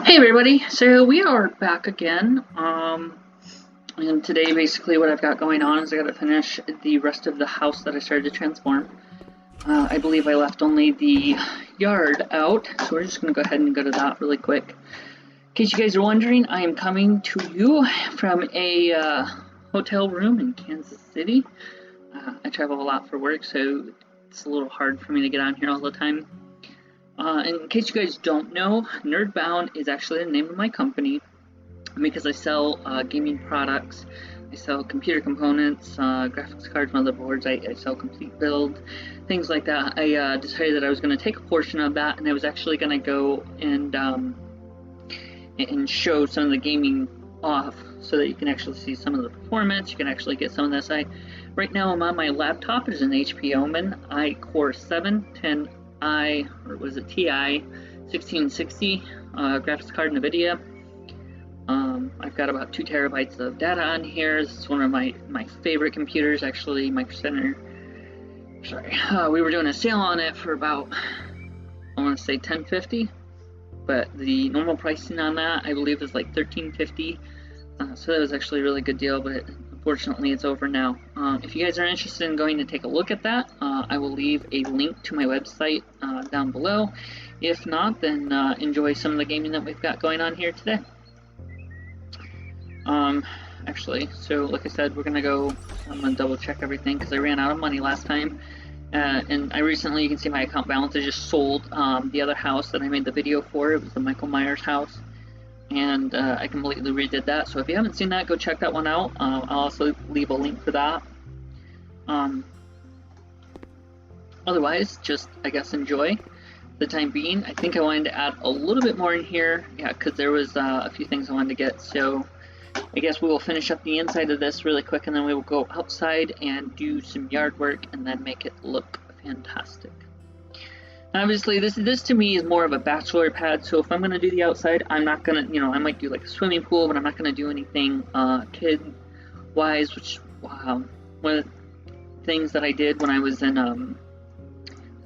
Hey everybody, so we are back again, and today basically what I've got going on is I gotta finish the rest of the house that I started to transform. I believe I left only the yard out, so we're just gonna go ahead and go to that really quick. In case you guys are wondering, I am coming to you from a hotel room in Kansas City. I travel a lot for work, so it's a little hard for me to get on here all the time. In case you guys don't know, Nerdbound is actually the name of my company because I sell gaming products. I sell computer components, graphics cards, motherboards. I sell complete build, things like that. I decided that I was going to take a portion of that, and I was actually going to go and show some of the gaming off so that you can actually see some of the performance. You can actually get some of this. Right now I'm on my laptop. It is an HP Omen iCore 7 10. Or was it TI 1660 graphics card NVIDIA. I've got about 2 terabytes of data on here. This is one of my favorite computers, actually. Micro Center. Sorry, we were doing a sale on it for about, I want to say $10.50, but the normal pricing on that I believe is like $13.50. So that was actually a really good deal, but unfortunately it's over now. If you guys are interested in going to take a look at that, I will leave a link to my website down below. If not, then enjoy some of the gaming that we've got going on here today. Actually, so like I said, I'm gonna double check everything because I ran out of money last time. And I recently, you can see my account balance, I just sold the other house that I made the video for. It was the Michael Myers house. And I completely redid that. So if you haven't seen that, go check that one out. I'll also leave a link for that. Otherwise, just, I guess, enjoy the time being. I think I wanted to add a little bit more in here. Yeah, because there was a few things I wanted to get. So I guess we will finish up the inside of this really quick, and then we will go outside and do some yard work and then make it look fantastic. Obviously, this to me is more of a bachelor pad, so if I'm going to do the outside, I'm not going to, I might do like a swimming pool, but I'm not going to do anything kid-wise, which, one of the things that I did when I was in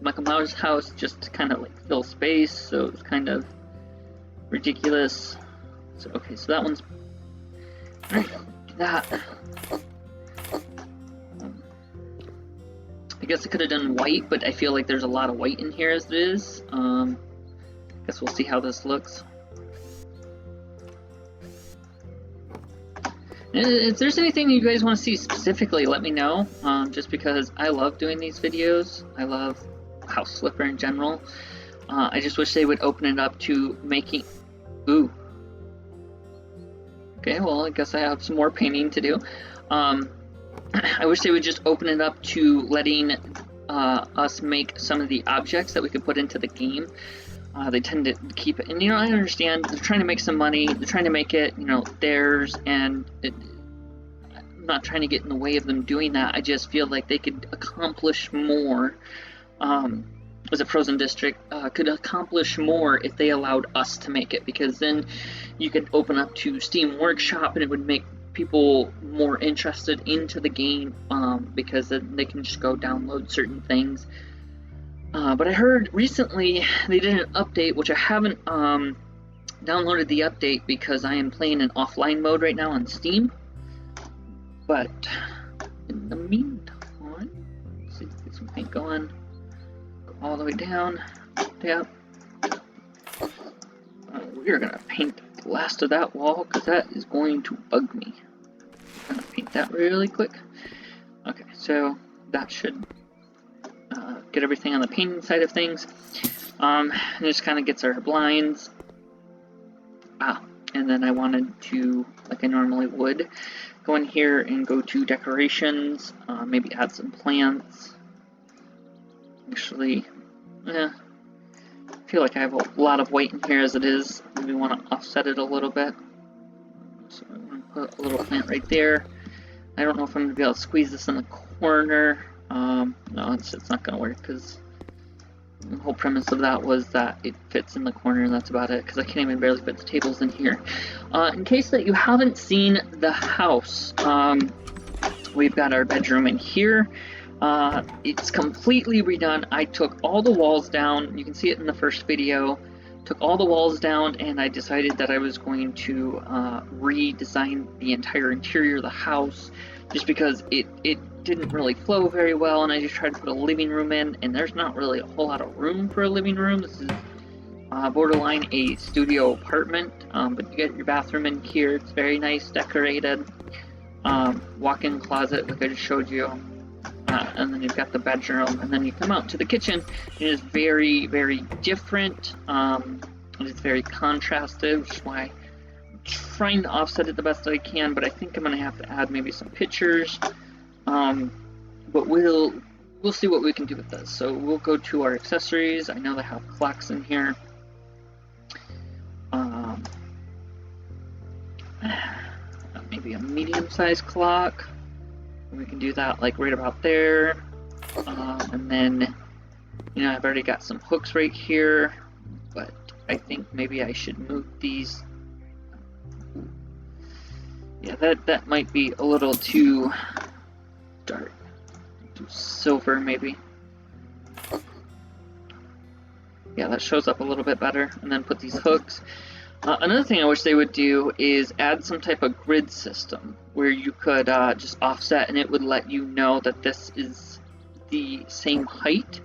Michael Myers' house, just to kind of like fill space, so it was kind of ridiculous. So, okay, so that one's, alright, do that. I guess I could have done white, but I feel like there's a lot of white in here as it is. Guess we'll see how this looks. If there's anything you guys want to see specifically, let me know. Just because I love doing these videos. I love House Flipper in general. I just wish they would open it up to making... Ooh. Okay, well, I guess I have some more painting to do. I wish they would just open it up to letting us make some of the objects that we could put into the game. They tend to keep it, and I understand they're trying to make some money. They're trying to make it, theirs, and I'm not trying to get in the way of them doing that. I just feel like they could accomplish more. As a Frozen District could accomplish more if they allowed us to make it, because then you could open up to Steam Workshop and it would make people more interested into the game, because then they can just go download certain things. But I heard recently they did an update, which I haven't downloaded the update because I am playing in offline mode right now on Steam. But in the meantime, let's see, get some paint going. Go all the way down. Yep. We are gonna paint the last of that wall because that is going to bug me. I'm gonna paint that really quick. Okay, so that should get everything on the painting side of things. And just kind of gets our blinds. And then I wanted to, like I normally would, go in here and go to decorations, maybe add some plants. Actually, I feel like I have a lot of white in here as it is. Maybe want to offset it a little bit. So I'm going to put a little plant right there. I don't know if I'm going to be able to squeeze this in the corner. No, it's not going to work because the whole premise of that was that it fits in the corner, and that's about it, because I can't even barely fit the tables in here. In case that you haven't seen the house, we've got our bedroom in here. It's completely redone. I took all the walls down. You can see it in the first video. took all the walls down, and I decided that I was going to redesign the entire interior of the house, just because it didn't really flow very well, and I just tried to put a living room in, and there's not really a whole lot of room for a living room. This is borderline a studio apartment, but you get your bathroom in here. It's very nice, decorated. Walk-in closet, like I just showed you. And then you've got the bedroom, and then you come out to the kitchen. It is very, very different. It's very contrastive, which is why I'm trying to offset it the best that I can, but I think I'm going to have to add maybe some pictures. But we'll see what we can do with this. So we'll go to our accessories. I know they have clocks in here. Maybe a medium-sized clock. We can do that like right about there. And then, you know, I've already got some hooks right here, but I think maybe I should move these. Yeah, that might be a little too dark. Too silver, maybe. Yeah, that shows up a little bit better. And then put these hooks. Another thing I wish they would do is add some type of grid system where you could just offset, and it would let you know that this is the same height,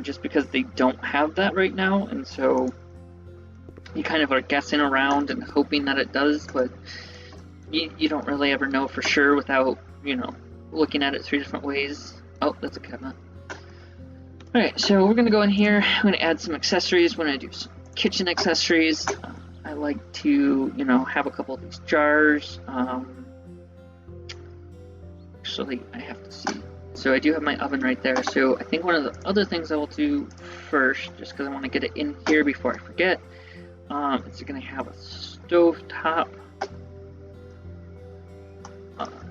just because they don't have that right now, and so you kind of are guessing around and hoping that it does, but you don't really ever know for sure without, you know, looking at it 3 different ways. Oh, that's a cabinet. Alright, so we're going to go in here. I'm going to add some accessories. We're going to do some kitchen accessories. I like to, you know, have a couple of these jars. Actually, I have to see. So I do have my oven right there. So I think one of the other things I will do first, just because I want to get it in here before I forget, is going to have a stove top.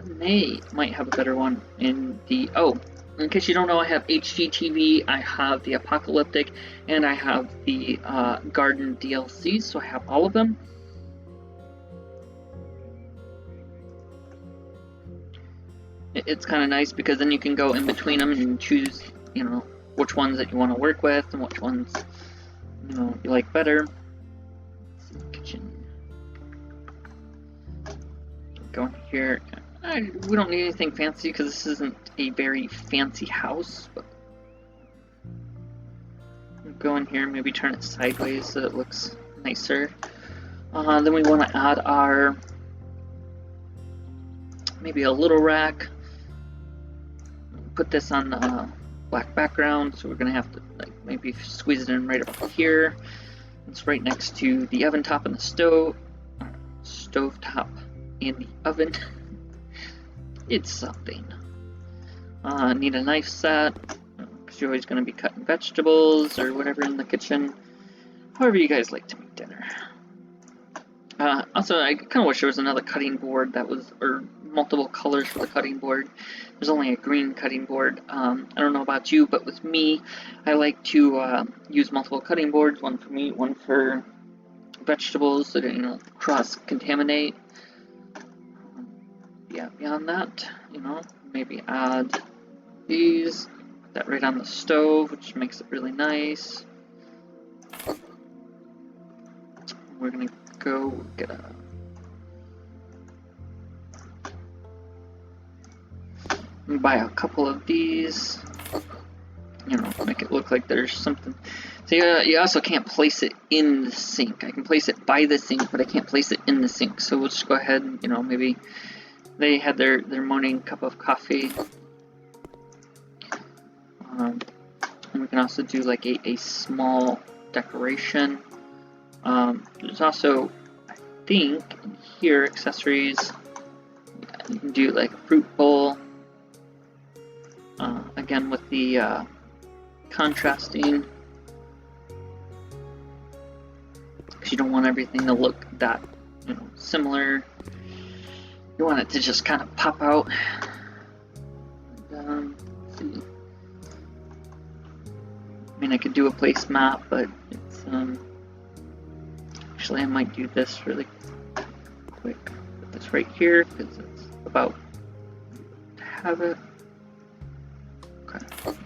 They might have a better one in the... Oh, in case you don't know, I have HGTV, I have the Apocalyptic, and I have the Garden DLC, so I have all of them. It's kind of nice because then you can go in between them and choose, you know, which ones that you want to work with and which ones, you know, you like better. Let's see, kitchen. Go in here. We don't need anything fancy because this isn't a very fancy house, but go in here and maybe turn it sideways so it looks nicer. Then we want to add our, maybe a little rack. Put this on the black background, so we're going to have to like maybe squeeze it in right about here. It's right next to the oven top and the stove top and the oven. It's something. Need a knife set, because you're always going to be cutting vegetables or whatever in the kitchen. However you guys like to make dinner. Also, I kind of wish there was another cutting board that was, or multiple colors for the cutting board. There's only a green cutting board. I don't know about you, but with me, I like to use multiple cutting boards. One for meat, one for vegetables, so that, you know, cross-contaminate. Yeah, beyond that, you know, maybe add these, put that right on the stove, which makes it really nice. We're gonna go get a buy a couple of these, you know, make it look like there's something. So you also can't place it in the sink. I can place it by the sink, but I can't place it in the sink. So we'll just go ahead and, you know, maybe they had their morning cup of coffee. And we can also do like a small decoration. There's also, I think, in here, accessories. Yeah, you can do like a fruit bowl. Again, with the contrasting. Because you don't want everything to look that, you know, similar. You want it to just kind of pop out. And, let's see. I mean, I could do a placemat, but it's actually I might do this really quick. Put this right here because it's about to have it. Okay.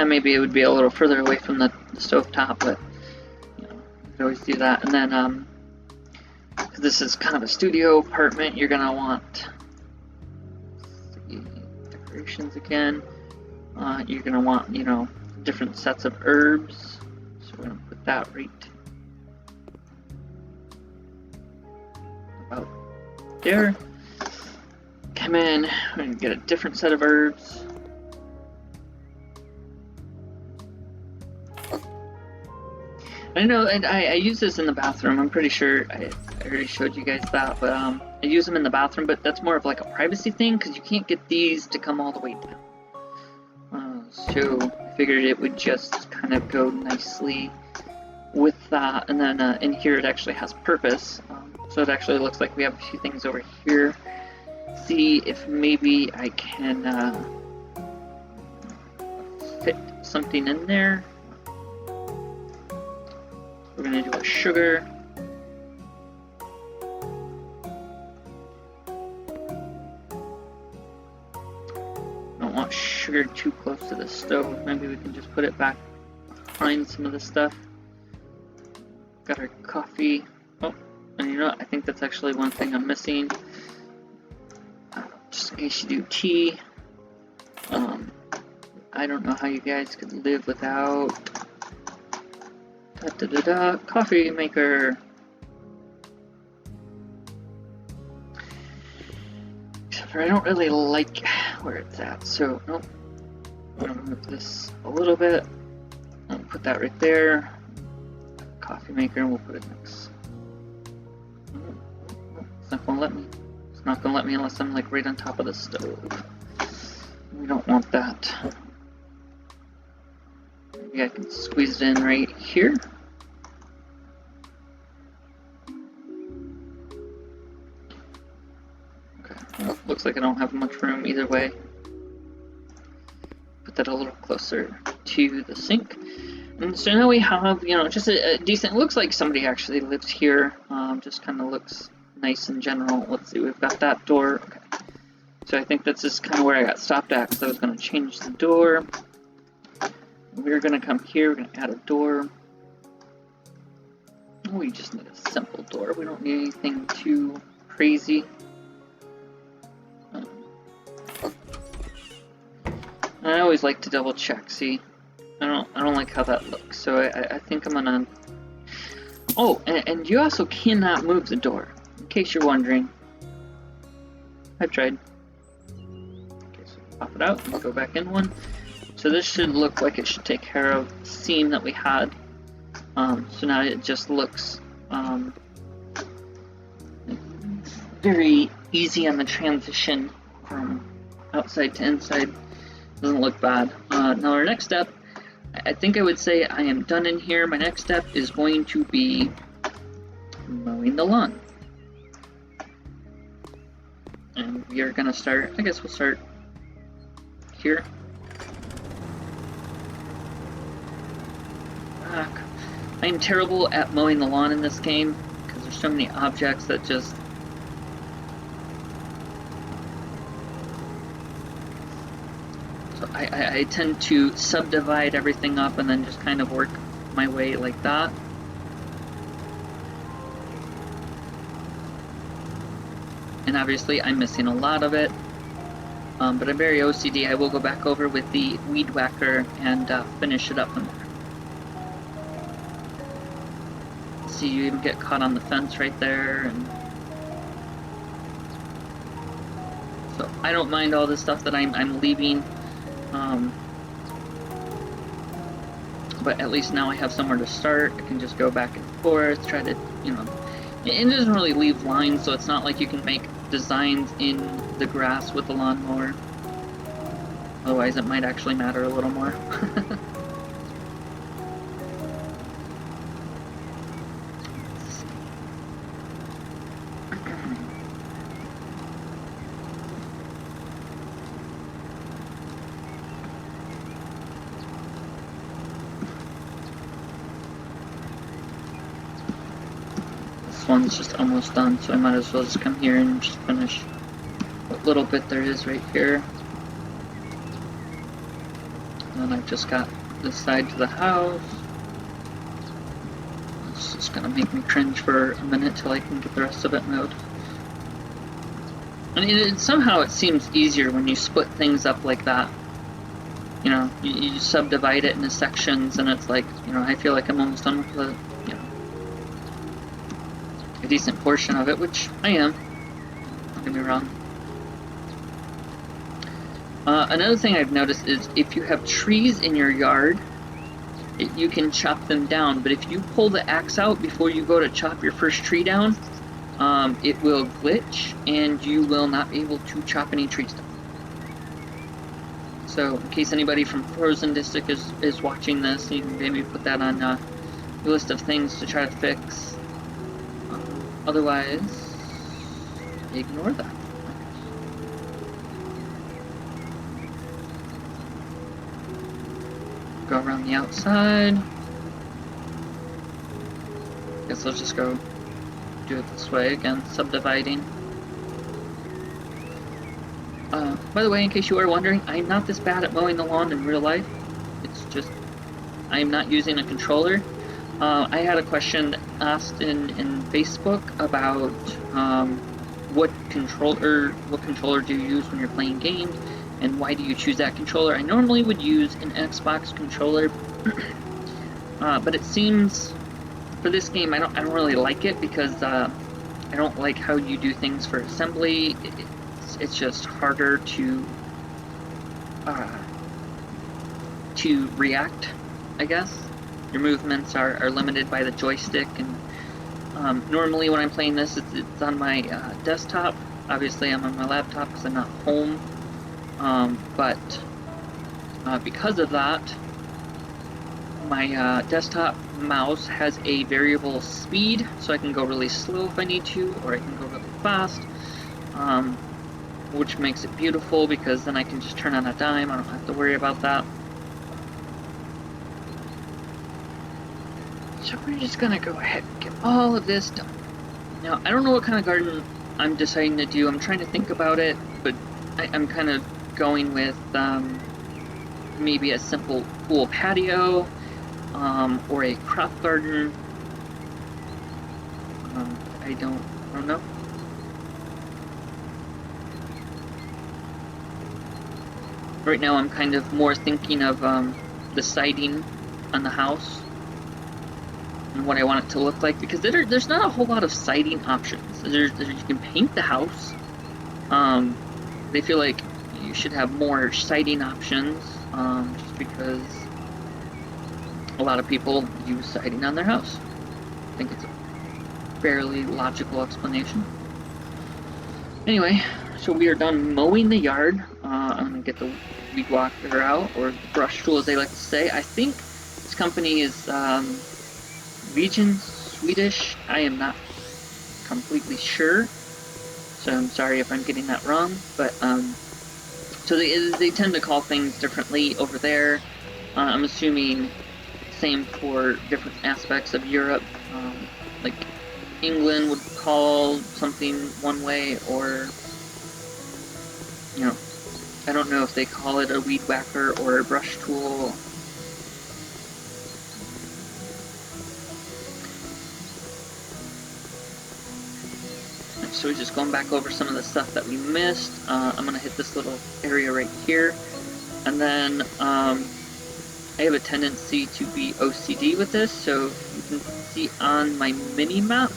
Maybe it would be a little further away from the stove top, but you know, could always do that. And then, this is kind of a studio apartment, you're gonna want decorations again. You're gonna want, you know, different sets of herbs. So we're gonna put that right about there. Come in, we're gonna get a different set of herbs. I know, and I use this in the bathroom. I'm pretty sure I already showed you guys that, but I use them in the bathroom, but that's more of like a privacy thing because you can't get these to come all the way down. So I figured it would just kind of go nicely with that, and then in here it actually has purpose. So it actually looks like we have a few things over here. See if maybe I can fit something in there. We're gonna do a sugar. Don't want sugar too close to the stove. Maybe we can just put it back behind some of the stuff. Got our coffee. Oh, and you know what? I think that's actually one thing I'm missing. Just in case you do tea. I don't know how you guys could live without coffee maker. Except for I don't really like where it's at, so nope. I'm gonna move this a little bit. I'll put that right there. Coffee maker, and we'll put it next. It's not gonna let me. It's not gonna let me unless I'm like right on top of the stove. We don't want that. Maybe I can squeeze it in right here. Well, looks like I don't have much room either way. Put that a little closer to the sink. And so now we have, you know, just a decent, looks like somebody actually lives here. Just kind of looks nice in general. Let's see, we've got that door. Okay. So I think that's just kind of where I got stopped at because I was going to change the door. We're going to come here, we're going to add a door. We just need a simple door. We don't need anything too crazy. I always like to double check. See, I don't like how that looks. So I think I'm gonna. Oh, and you also cannot move the door. In case you're wondering, I've tried. Okay, so pop it out and go back in one. So this should look like it should take care of the seam that we had. So now it just looks very easy on the transition from outside to inside. Doesn't look bad. Now our next step, I think I would say I am done in here. My next step is going to be mowing the lawn. And we are going to start, I guess we'll start here. I'm terrible at mowing the lawn in this game because there's so many objects that just I tend to subdivide everything up and then just kind of work my way like that. And obviously I'm missing a lot of it, but I'm very OCD. I will go back over with the weed whacker and finish it up in there. See, you even get caught on the fence right there, and so I don't mind all this stuff that I'm leaving. But at least now I have somewhere to start. I can just go back and forth, try to, you know, it doesn't really leave lines, so it's not like you can make designs in the grass with the lawnmower. Otherwise it might actually matter a little more. This one's just almost done, so I might as well just come here and just finish what little bit there is right here. And then I've just got this side to the house. Let's It's gonna make me cringe for a minute till I can get the rest of it mowed. And somehow it seems easier when you split things up like that. You know, you subdivide it into sections, and it's like, you know, I feel like I'm almost done with the, you know, a decent portion of it, which I am. Don't get me wrong. Another thing I've noticed is if you have trees in your yard, you can chop them down, but if you pull the axe out before you go to chop your first tree down, it will glitch and you will not be able to chop any trees down. So in case anybody from Frozen District is watching this, you can maybe put that on your list of things to try to fix. Otherwise, ignore that. Go around the outside. Guess I'll just go do it this way again, subdividing. By the way, in case you are wondering, I'm not this bad at mowing the lawn in real life. It's just I'm not using a controller. I had a question asked in Facebook about what controller do you use when you're playing games, and why do you choose that controller? I normally would use an Xbox controller, but it seems for this game I don't really like it because I don't like how you do things for assembly. It's just harder to react, I guess. Your movements are limited by the joystick, and normally when I'm playing this, it's on my desktop. Obviously, I'm on my laptop because I'm not home. But because of that, my desktop mouse has a variable speed, so I can go really slow if I need to, or I can go really fast. Which makes it beautiful because then I can just turn on a dime. I don't have to worry about that. So we're just gonna go ahead and get all of this done. Now, I don't know what kind of garden I'm deciding to do. I'm trying to think about it, but I'm kind of going with maybe a simple pool patio, or a crop garden. I don't know. Right now I'm kind of more thinking of the siding on the house and what I want it to look like, because there's not a whole lot of siding options. You can paint the house. They feel like you should have more siding options, just because a lot of people use siding on their house. I think it's a fairly logical explanation. Anyway, so we are done mowing the yard. I'm gonna get the weed whacker out, or the brush tool as they like to say. I think this company is Region Swedish. I am not completely sure, so I'm sorry if I'm getting that wrong, but so they tend to call things differently over there. I'm assuming same for different aspects of Europe. Like England would call something one way, or, you know, I don't know if they call it a weed whacker or a brush tool. So we're just going back over some of the stuff that we missed. I'm going to hit this little area right here, and then I have a tendency to be OCD with this, so you can see on my mini-map,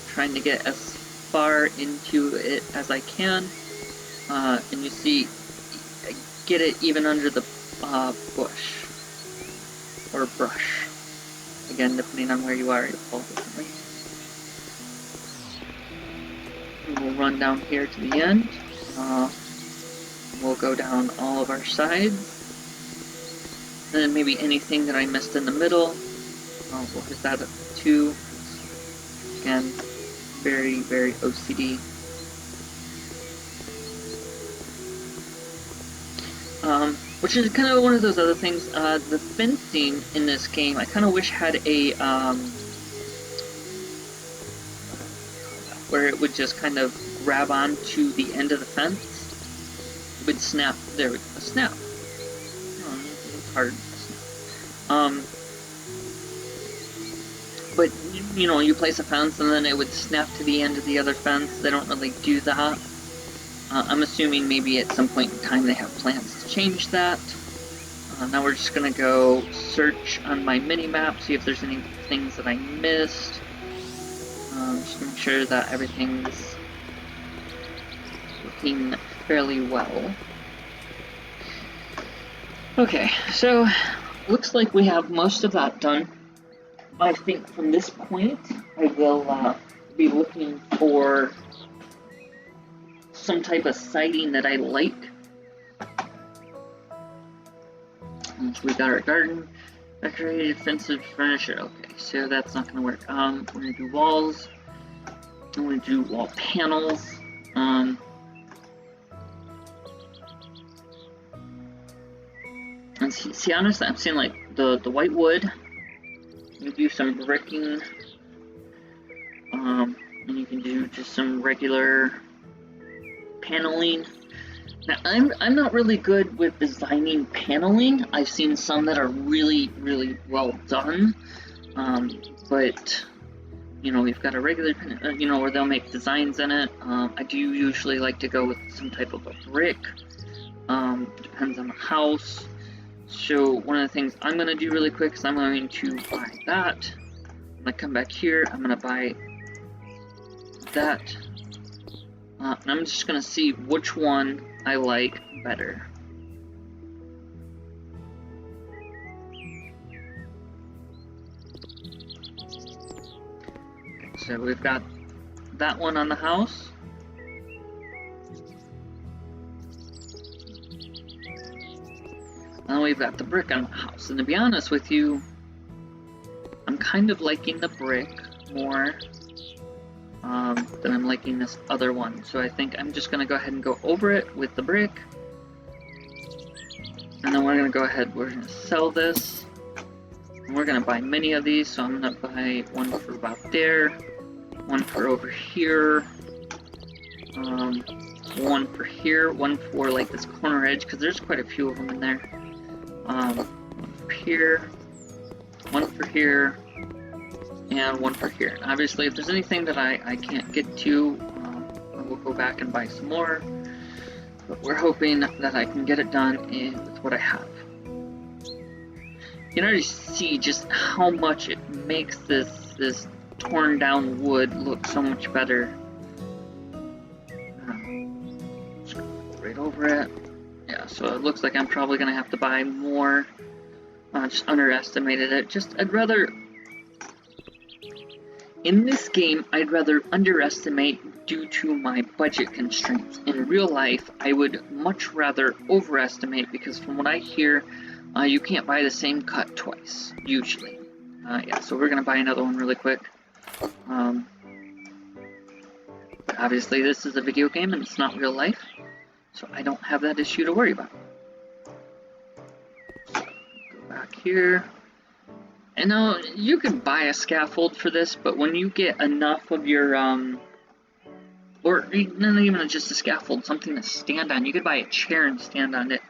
trying to get as far into it as I can, and you see, I get it even under the bush, or brush. Again, depending on where you are, it'll fall differently. We'll run down here to the end. We'll go down all of our sides. And then maybe anything that I missed in the middle. What is that up to? Again, very, very OCD. Which is kind of one of those other things. The fencing in this game, I kind of wish had a where it would just kind of grab onto the end of the fence. It would snap. There we go. Snap. hard. But, you know, you place a fence and then it would snap to the end of the other fence. They don't really do that. I'm assuming maybe at some point in time they have plans to change that. Now we're just going to go search on my mini-map, see if there's any things that I missed. Just make sure that everything's looking fairly well. Okay, so looks like we have most of that done. I think from this point, I will be looking for some type of siding that I like. And so we got our garden, decorated, fenced, furniture. Okay, so that's not going to work. We're going to do walls. I'm going to do wall panels. And see, honestly, I'm seeing like the white wood. You do some bricking, and you can do just some regular paneling. Now, I'm not really good with designing paneling. I've seen some that are really, really well done, but you know, we've got a regular, you know, where they'll make designs in it. I do usually like to go with some type of a brick. Depends on the house. So one of the things I'm going to do really quick is I'm going to buy that. I'm going to come back here. I'm going to buy that. And I'm just going to see which one I like better. Okay, so we've got that one on the house. And we've got the brick on the house. And to be honest with you, I'm kind of liking the brick more than I'm liking this other one. So I think I'm just going to go ahead and go over it with the brick. And then we're going to go ahead, we're going to sell this. And we're going to buy many of these. So I'm going to buy one for about there, one for over here, one for here, one for like this corner edge, because there's quite a few of them in there. One for here, one for here, and one for here. And obviously, if there's anything that I can't get to, we'll go back and buy some more. But we're hoping that I can get it done with what I have. You can already see just how much it makes this torn down wood look so much better. Just go right over it. Yeah, so it looks like I'm probably going to have to buy more. Just underestimated it. I'd rather... In this game, I'd rather underestimate due to my budget constraints. In real life, I would much rather overestimate because from what I hear, you can't buy the same cut twice, usually. Yeah, so we're going to buy another one really quick. But obviously, this is a video game and it's not real life. So I don't have that issue to worry about. So, go back here. And now, you can buy a scaffold for this, but when you get enough of your, or not even just a scaffold, something to stand on. You could buy a chair and stand on it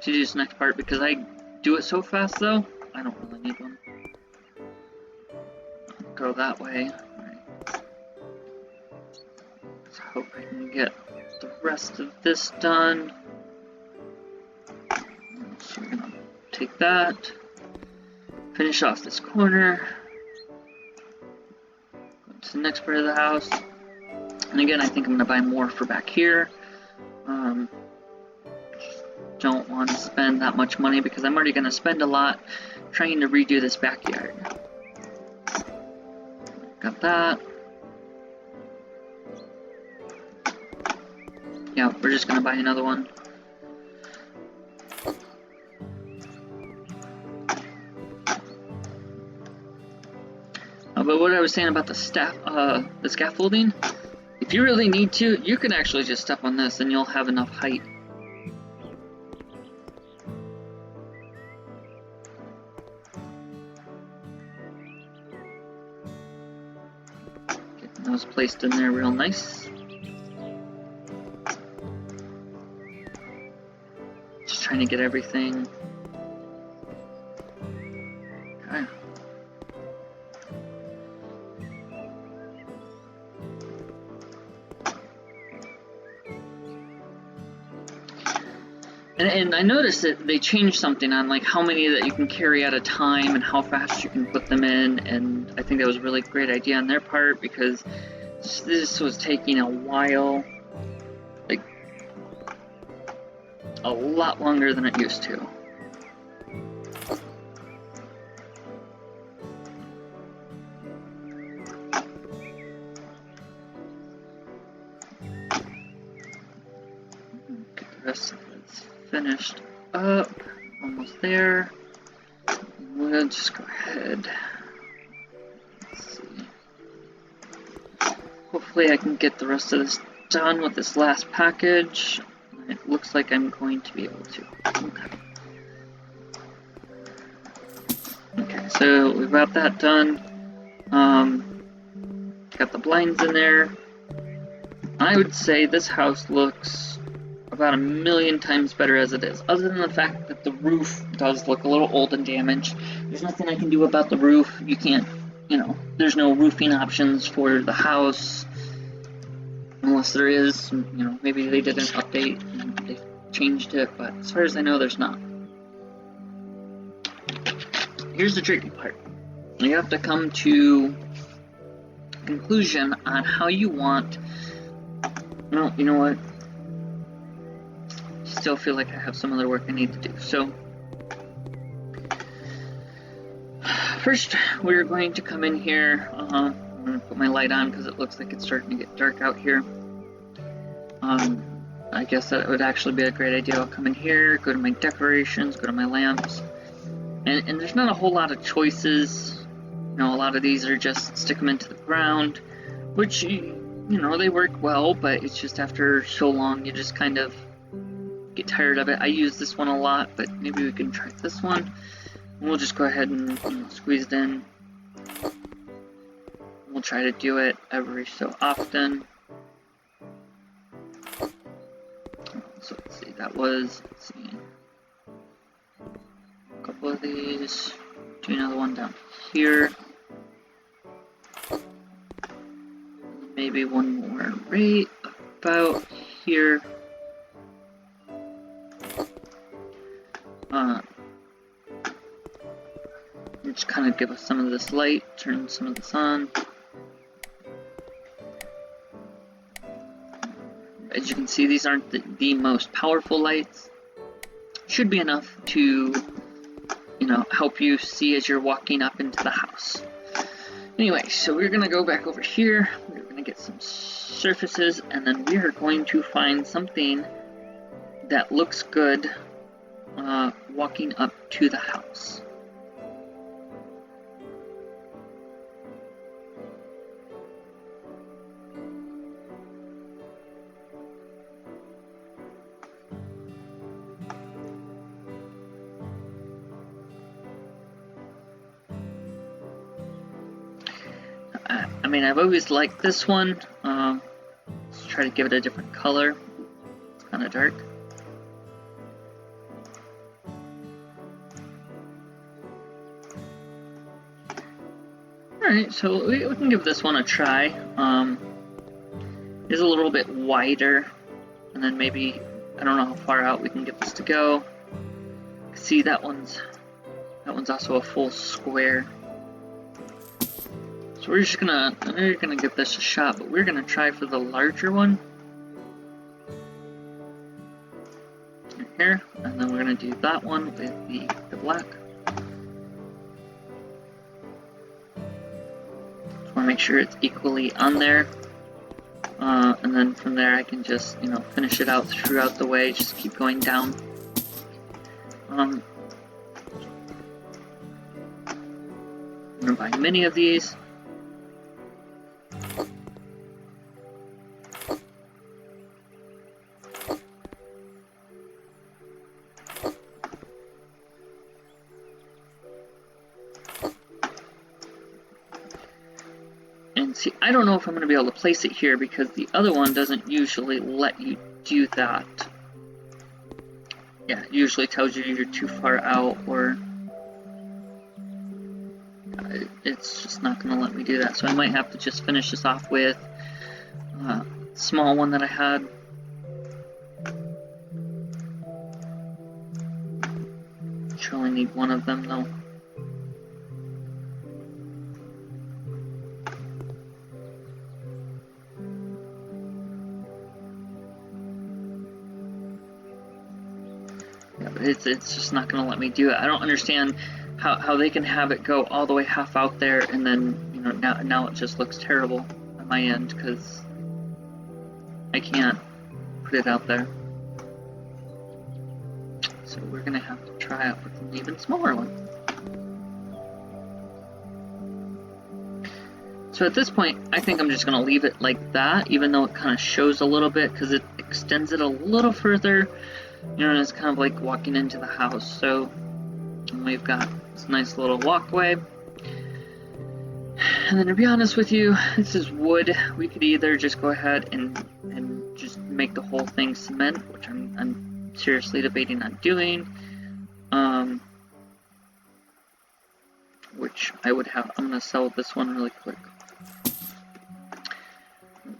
to do this next part, because I do it so fast, though, I don't really need one. I'll go that way. Alright. Let's hope I can get the rest of this done. So we're gonna take that, finish off this corner, go to the next part of the house, and again I think I'm gonna buy more for back here. Don't want to spend that much money because I'm already gonna spend a lot trying to redo this backyard. Got that. Yeah, we're just gonna buy another one. But what I was saying about the scaffolding, if you really need to, you can actually just step on this and you'll have enough height. Getting those placed in there real nice. Just trying to get everything Okay. And I noticed that they changed something on like how many that you can carry at a time and how fast you can put them in, and I think that was a really great idea on their part because this was taking a while, like a lot longer than it used to. Get the rest of this finished up, almost there. We'll just go ahead. Let's see. Hopefully I can get the rest of this done with this last package. It looks like I'm going to be able to. Okay, so we've got that done. Got the blinds in there. I would say this house looks about 1,000,000 times better as it is, other than the fact that the roof does look a little old and damaged. There's nothing I can do about the roof. You can't, there's no roofing options for the house. Unless there is, maybe they did an update and they changed it, but as far as I know, there's not. Here's the tricky part. You have to come to a conclusion on how you want. No, you know what? Still feel like I have some other work I need to do. So, first, we're going to come in here. I'm going to put my light on because it looks like it's starting to get dark out here. I guess that would actually be a great idea. I'll come in here, go to my decorations, go to my lamps. And there's not a whole lot of choices. A lot of these are just stick them into the ground, which, they work well, but it's just after so long, you just kind of get tired of it. I use this one a lot, but maybe we can try this one. And we'll just go ahead and squeeze it in. We'll try to do it every so often. So let's see, that was, a couple of these. Do another one down here. Maybe one more right about here. Just kind of give us some of this light, turn some of this on. As you can see, these aren't the most powerful lights. Should be enough to, help you see as you're walking up into the house. Anyway, so we're going to go back over here. We're going to get some surfaces, and then we are going to find something that looks good walking up to the house. I've always liked this one. Let's try to give it a different color. It's kind of dark. Alright, so we can give this one a try. It's a little bit wider, and then maybe, I don't know how far out we can get this to go. See, that one's also a full square. So we're gonna give this a shot, but we're gonna try for the larger one. Right here, and then we're gonna do that one with the black. Just wanna make sure it's equally on there. And then from there I can just, finish it out throughout the way, just keep going down. I'm gonna buy many of these. And see, I don't know if I'm going to be able to place it here because the other one doesn't usually let you do that. Yeah, it usually tells you you're too far out, or it's just not going to let me do that. So I might have to just finish this off with a small one that I had. I only need one of them though. Yeah, but it's just not going to let me do it. I don't understand how they can have it go all the way half out there, and then, you know, now it just looks terrible on my end because I can't put it out there. So we're gonna have to try out with an even smaller one. So at this point, I think I'm just gonna leave it like that, even though it kind of shows a little bit because it extends it a little further. You know, and it's kind of like walking into the house. So we've got this nice little walkway. And then to be honest with you, this is wood. We could either just go ahead and just make the whole thing cement, which I'm seriously debating on doing. Which I would have. I'm gonna sell this one really quick.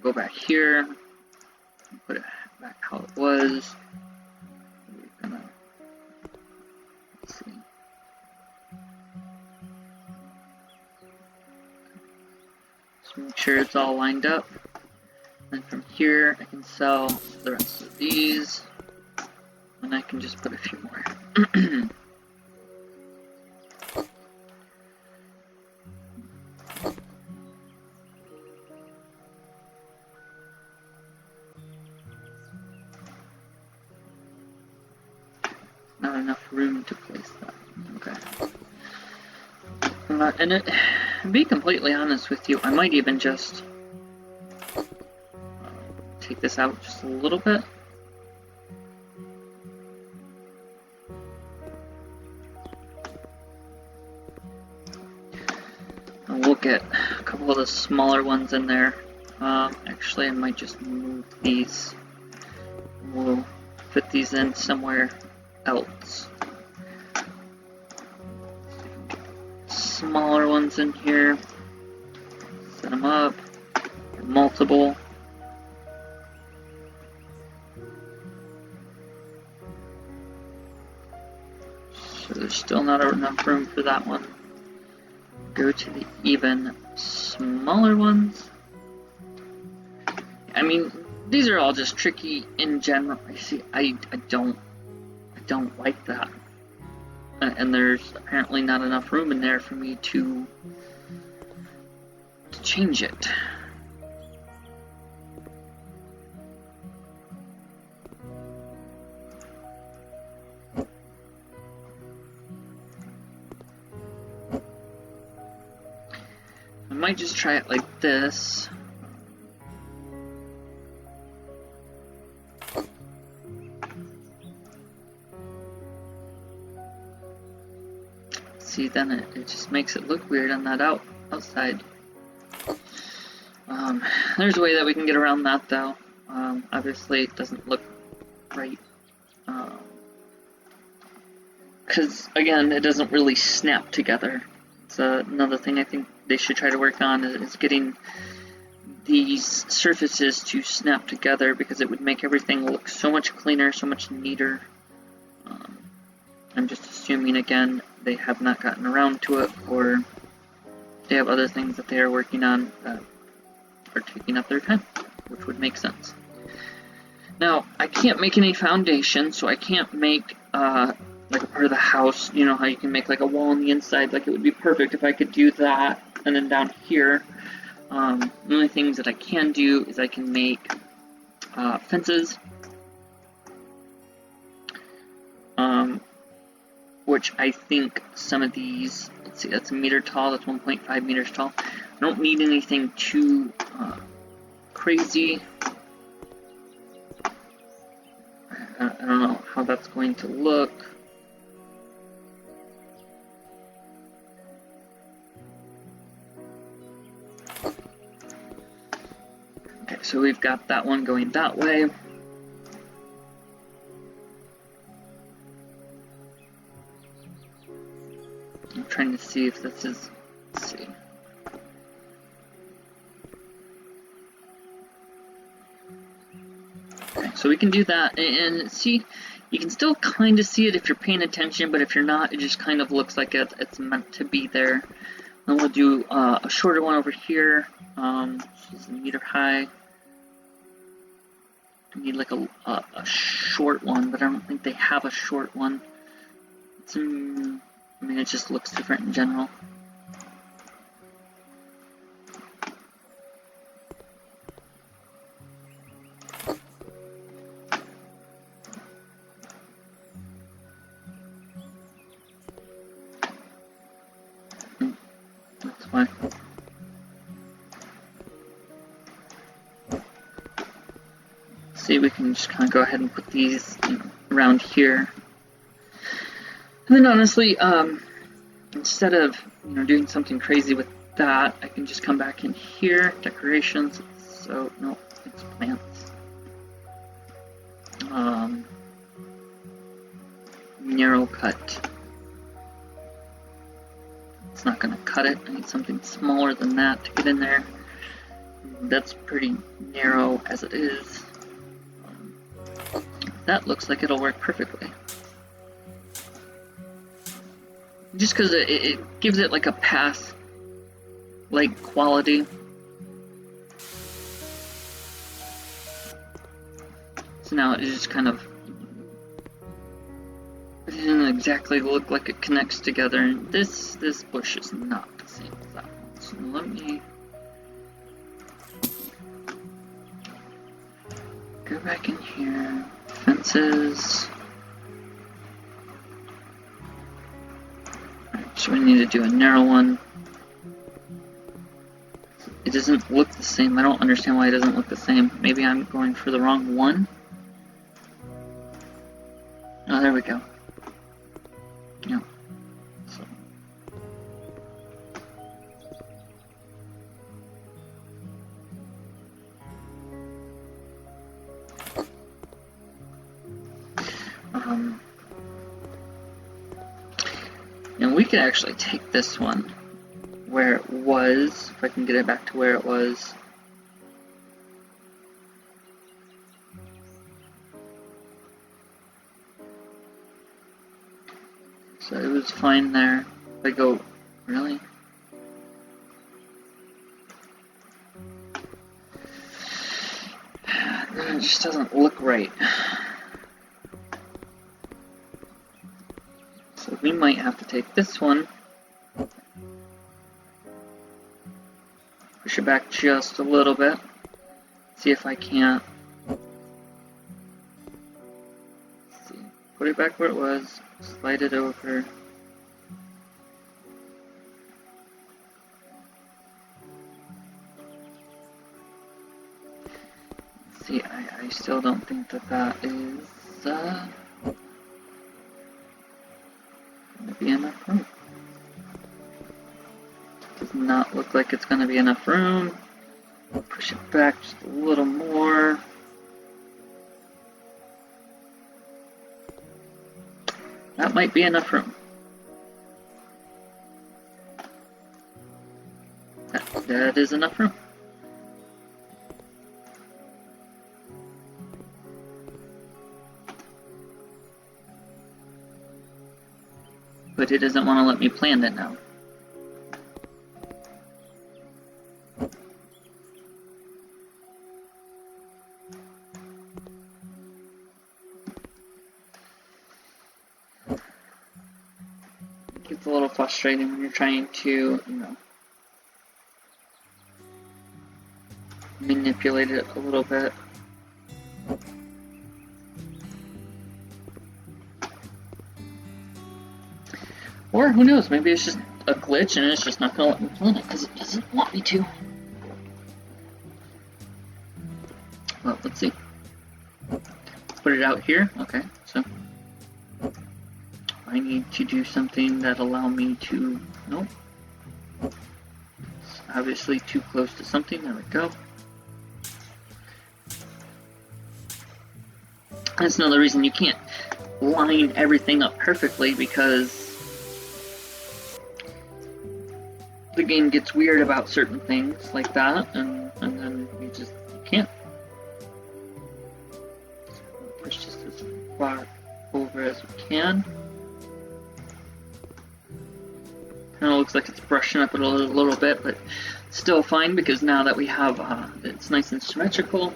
Go back here, put it back how it was. We're gonna, let's see. Just make sure it's all lined up. And from here, I can sell the rest of these, and I can just put a few more. Not enough room to place that. Okay. And to be completely honest with you, I might even just take this out just a little bit. And we'll get a couple of the smaller ones in there. Actually, I might just move these. We'll fit these in somewhere else. Smaller ones in here. Set them up. Multiple. So there's still not enough room for that one. Go to the even smaller ones. I mean, these are all just tricky in general. See, I don't like that. And there's apparently not enough room in there for me to change it. I might just try it like this. See, then it just makes it look weird on that outside. There's a way that we can get around that though. Obviously it doesn't look right. Because again, it doesn't really snap together. It's another thing I think they should try to work on is getting these surfaces to snap together, because it would make everything look so much cleaner, so much neater. I'm just assuming, again, they have not gotten around to it, or they have other things that they are working on that are taking up their time, which would make sense. Now, I can't make any foundation, so I can't make like a part of the house. You know how you can make like a wall on the inside? Like, it would be perfect if I could do that. And then down here, the only things that I can do is I can make fences. Which I think some of these, let's see, that's a meter tall, that's 1.5 meters tall. I don't need anything too crazy. I don't know how that's going to look. Okay, so we've got that one going that way. I'm trying to see if this is Let's see. Okay, so we can do that, and see, you can still kind of see it if you're paying attention, but if you're not, it just kind of looks like it's meant to be there. Then we'll do a shorter one over here. This is a meter high. I need like a short one, but I don't think they have a short one. It's, I mean, it just looks different in general. That's fine. See, we can just kind of go ahead and put these around here. And then honestly, instead of doing something crazy with that, I can just come back in here, decorations. So no, it's plants. Narrow cut. It's not going to cut it. I need something smaller than that to get in there. That's pretty narrow as it is. That looks like it'll work perfectly. Just because it gives it like a path-like quality. So now it just kind of, it doesn't exactly look like it connects together. And this bush is not the same as that one. So let me go back in here. Fences. Alright, so we need to do a narrow one. It doesn't look the same. I don't understand why it doesn't look the same. Maybe I'm going for the wrong one. Oh, there we go. Yeah. So. And we could actually take this one where it was, if I can get it back to where it was. So it was fine there. If I go, really? It just doesn't look right. So we might have to take this one, push it back just a little bit, see if I can't. Let's see. Put it back where it was, slide it over. See, I still don't think that is gonna be enough room. Does not look like it's gonna be enough room. Push it back just a little more. That might be enough room. That is enough room. But it doesn't want to let me plant it now. It gets a little frustrating when you're trying to, manipulate it a little bit. Or who knows, maybe it's just a glitch and it's just not going to let me plant it because it doesn't want me to. Well, let's see. Let's put it out here. Okay, so I need to do something that allow me to, nope. It's obviously too close to something, there we go. That's another reason you can't line everything up perfectly, because the game gets weird about certain things like that, and then you can't. Push just as far over as we can. Kind of looks like it's brushing up a little bit, but still fine because now that we have it's nice and symmetrical.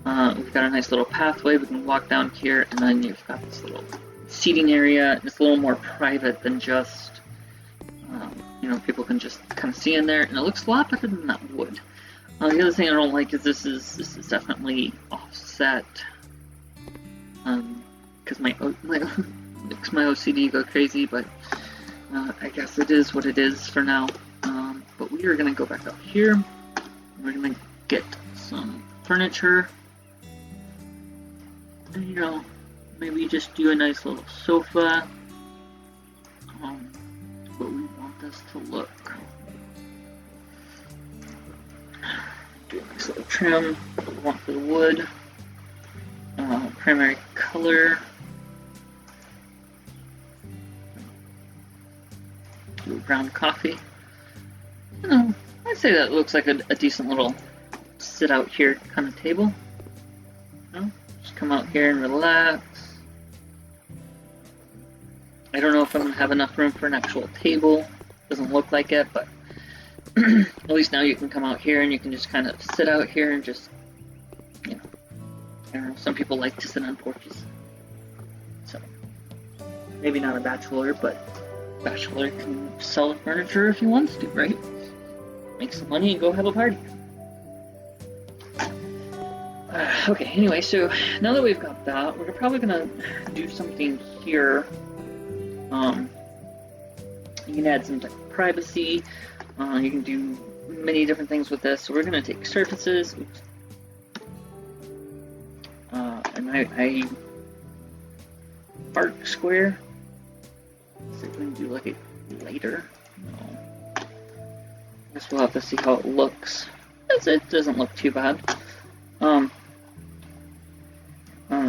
We've got a nice little pathway. We can walk down here, and then you've got this little seating area. It's a little more private than just, people can just kind of see in there, and it looks a lot better than that wood. The other thing I don't like is this is definitely offset, because makes my OCD go crazy, but I guess it is what it is for now. But we are going to go back up here. We're going to get some furniture. And, maybe just do a nice little sofa. But we want this to look. Do a nice little trim. We want for the wood. Primary color. Do brown coffee. I'd say that looks like a decent little sit out here kind of table. Just come out here and relax. I don't know if I'm going to have enough room for an actual table. Doesn't look like it, but at least now you can come out here and you can just kind of sit out here and just, I don't know, some people like to sit on porches. So, maybe not a bachelor, but bachelor can sell furniture if he wants to, right? Make some money and go have a party. Okay, anyway, so now that we've got that, we're probably gonna do something here. You can add some type of privacy. You can do many different things with this. So we're gonna take surfaces. Oops. And I arc square. So we can do like it later. No. I guess we'll have to see how it looks. It doesn't look too bad.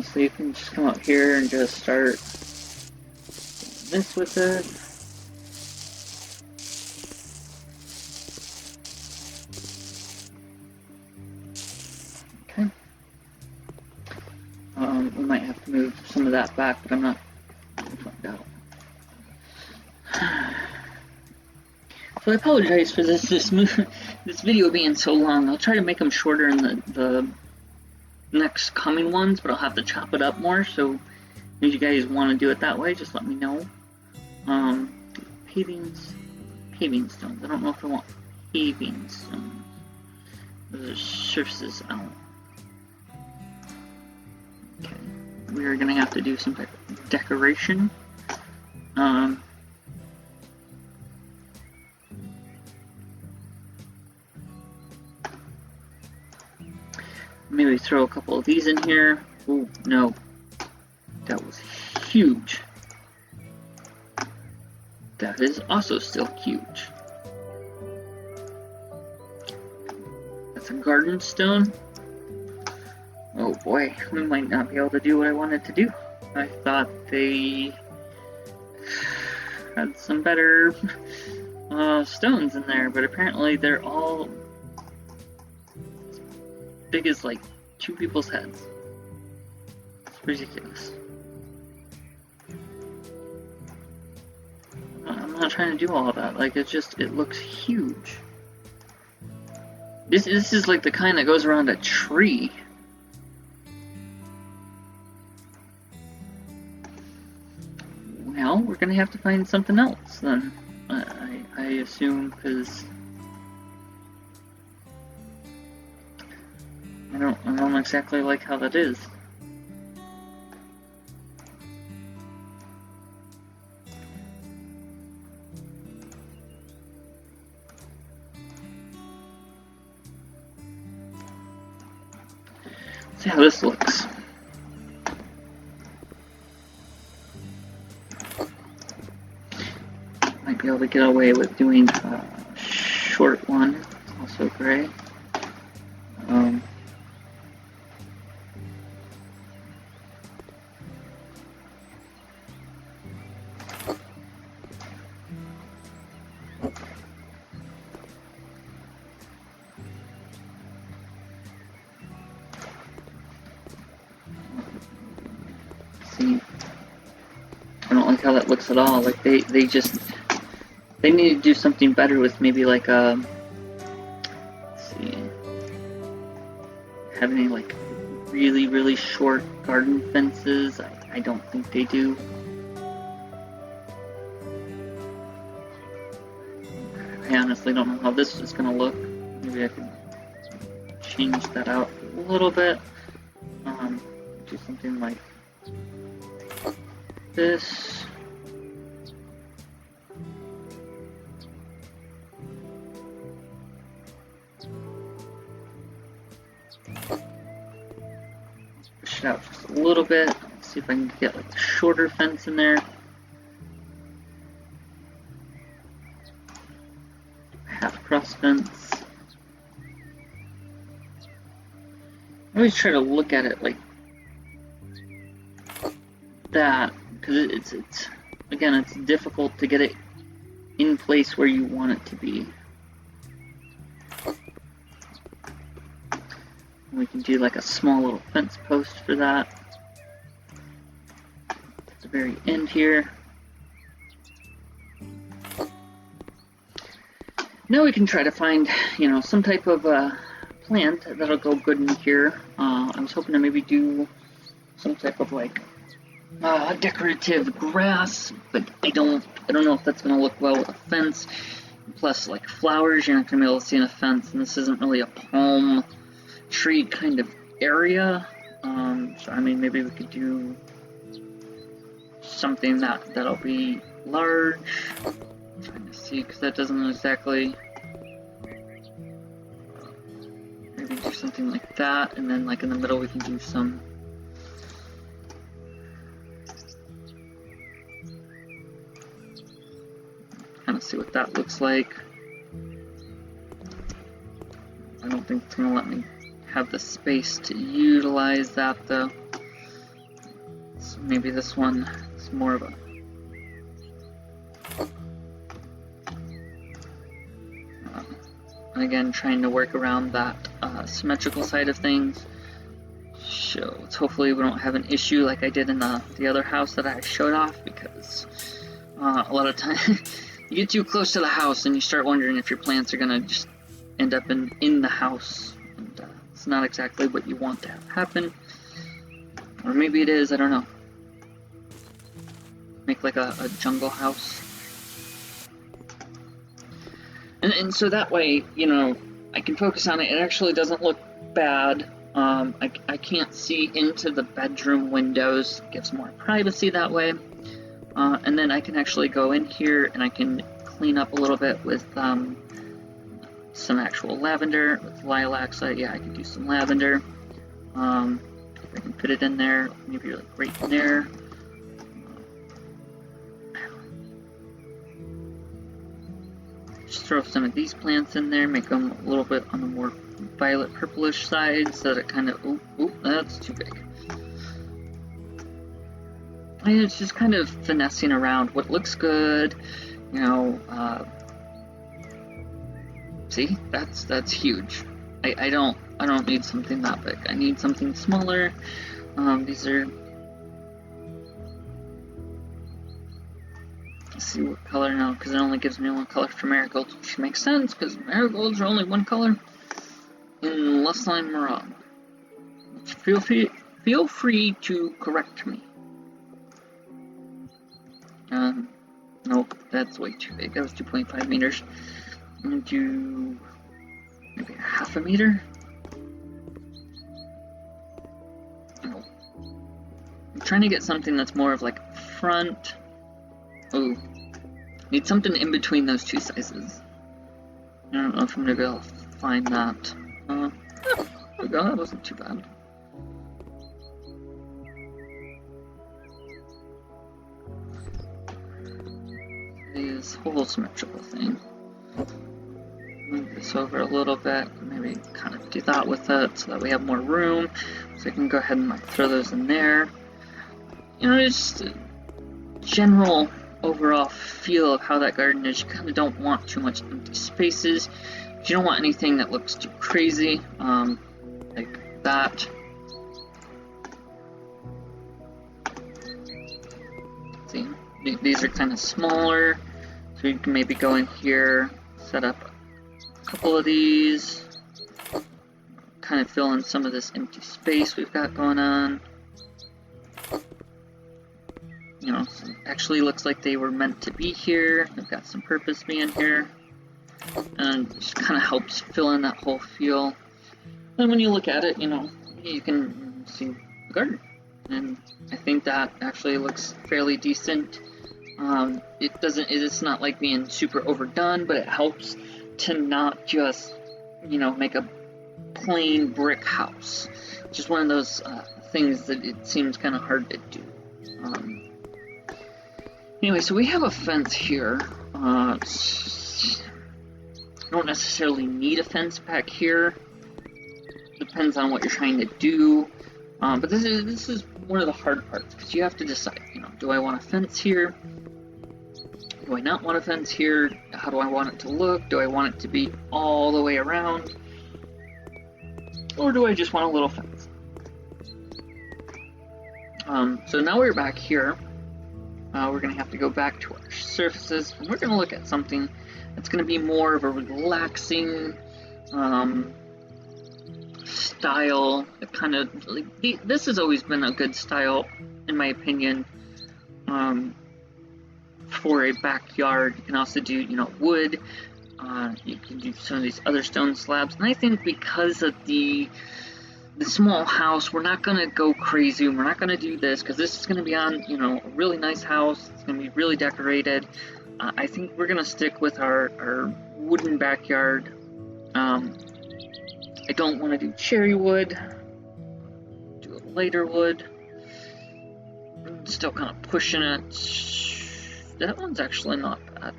So you can just come out here and just start this with it. Okay. We might have to move some of that back, but I'm not going to find out. So I apologize for this video being so long. I'll try to make them shorter in the next coming ones, but I'll have to chop it up more. So if you guys want to do it that way, just let me know. Paving stones. I don't know if I want paving stones. Those are surfaces out. Okay, we are gonna have to do some type of decoration. Maybe throw a couple of these in here. Oh, no. That was huge. That is also still huge. That's a garden stone. Oh boy, we might not be able to do what I wanted to do. I thought they had some better stones in there, but apparently they're all big as like 2 people's heads. It's ridiculous. I'm not trying to do all of that. Like, it looks huge. This is like the kind that goes around a tree. Well, we're gonna have to find something else then. I assume, because I don't exactly like how that is. See how this looks. Might be able to get away with doing a short one, also gray. like how that looks at all. Like they need to do something better with maybe like a, let's see, have any like really short garden fences. I don't think they do. I honestly don't know how this is gonna look. Maybe I could change that out a little bit. Do something like this. Push it out just a little bit. Let's see if I can get like a shorter fence in there. Half cross fence. I always try to look at it like that because it's again, it's difficult to get it in place where you want it to be. We can do like a small little fence post for that at the very end here. Now we can try to find, you know, some type of plant that'll go good in here. I was hoping to maybe do some type of like decorative grass, but I don't know if that's gonna look well with a fence. Plus, like flowers, you're not gonna be able to see in a fence, and this isn't really a palm tree kind of area. So I mean, maybe we could do something that'll be large. I'm trying to see because that doesn't exactly. Maybe do something like that, and then like in the middle we can do some. Kind of see what that looks like. I don't think it's gonna let me have the space to utilize that though. So maybe this one is more of a again, trying to work around that symmetrical side of things. So hopefully we don't have an issue like I did in the other house that I showed off, because a lot of times you get too close to the house and you start wondering if your plants are gonna just end up in the house, and it's not exactly what you want to have happen. Or maybe it is, I don't know. Make like a jungle house. And so that way, you know, I can focus on it. It actually doesn't look bad. I can't see into the bedroom windows. It gives more privacy that way. And then I can actually go in here and I can clean up a little bit with some actual lavender, with lilacs. Yeah, I can do some lavender. If I can put it in there, maybe like right in there. Just throw some of these plants in there, make them a little bit on the more violet purplish side so that it kind of, oh, that's too big. And it's just kind of finessing around what looks good, you know. See, that's huge. I don't need something that big. I need something smaller. These are. Let's see what color now, because it only gives me one color for marigolds, which makes sense because marigolds are only one color. Unless I'm wrong. Feel free to correct me. Nope, that's way too big. That was 2.5 meters. I'm gonna do maybe a half a meter. Nope. I'm trying to get something that's more of like front. Oh, need something in between those two sizes. I don't know if I'm gonna be able to find that. There we go, that wasn't too bad. This whole symmetrical thing. Move this over a little bit, maybe kind of do that with it so that we have more room. So I can go ahead and like throw those in there. You know, just a general overall feel of how that garden is. You kind of don't want too much empty spaces. But you don't want anything that looks too crazy, like that. See, These are kind of smaller, so you can maybe go in here, set up a couple of these, kind of fill in some of this empty space we've got going on. You know, actually looks like they were meant to be here. They've got some purpose being here, and it just kind of helps fill in that whole feel. And when you look at it, you know, you can see the garden, and I think that actually looks fairly decent. It's not like being super overdone, but it helps to not just, you know, make a plain brick house. It's just one of those things that it seems kind of hard to do. Anyway, so we have a fence here. Don't necessarily need a fence back here. Depends on what you're trying to do. But this is one of the hard parts, because you have to decide, you know, do I want a fence here? Do I not want a fence here? How do I want it to look? Do I want it to be all the way around? Or do I just want a little fence? So now we're back here. We're going to have to go back to our surfaces, and we're going to look at something that's going to be more of a relaxing style. Kind of like, this has always been a good style, in my opinion, for a backyard. You can also do, you know, wood. You can do some of these other stone slabs, and I think because of the small house, we're not going to go crazy. We're not going to do this because this is going to be on, you know, a really nice house. It's going to be really decorated. I think we're going to stick with our wooden backyard. I don't want to do cherry wood. Do a lighter wood. I'm still kind of pushing it. That one's actually not bad.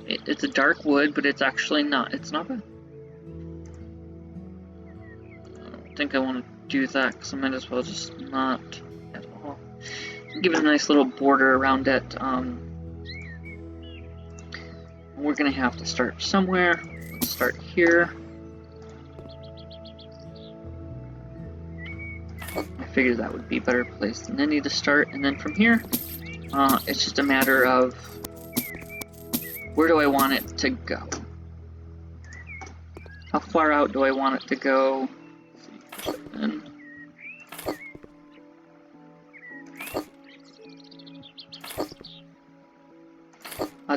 It's a dark wood, but it's actually not. It's not bad. I think I want to do that because I might as well just not at all. Give it a nice little border around it. We're going to have to start somewhere. Let's start here. I figured that would be a better place than any to start. And then from here, it's just a matter of where do I want it to go? How far out do I want it to go? And